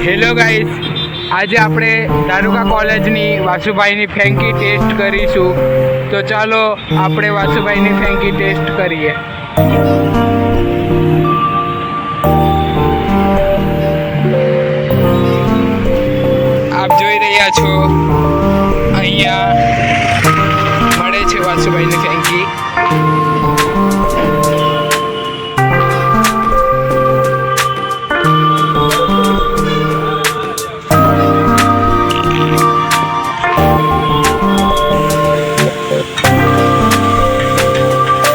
Hello guys, આજે આપણે દારૂકા કોલેજની વાસુભાઈની ફેંકી ટેસ્ટ કરીશું. તો ચાલો આપણે વાસુભાઈની ફેંકી ટેસ્ટ કરીએ. આપ જોઈ રહ્યા છો અહીંયા મળે છે વાસુભાઈની ફેંકી.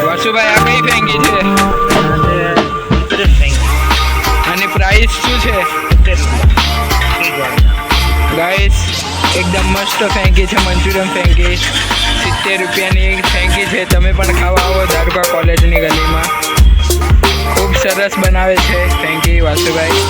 વાસુભાઈ, આ કઈ ફેંકી છે અને પ્રાઇસ શું છે? ગાઈસ, એકદમ મસ્ત ફેંકી છે, મંચુરિયન ફેંકી. 70 રૂપિયાની એક ફેંકી છે. તમે પણ ખાવા આવો દારૂકા કોલેજની ગલીમાં. ખૂબ સરસ બનાવે છે ફેંકી વાસુભાઈ.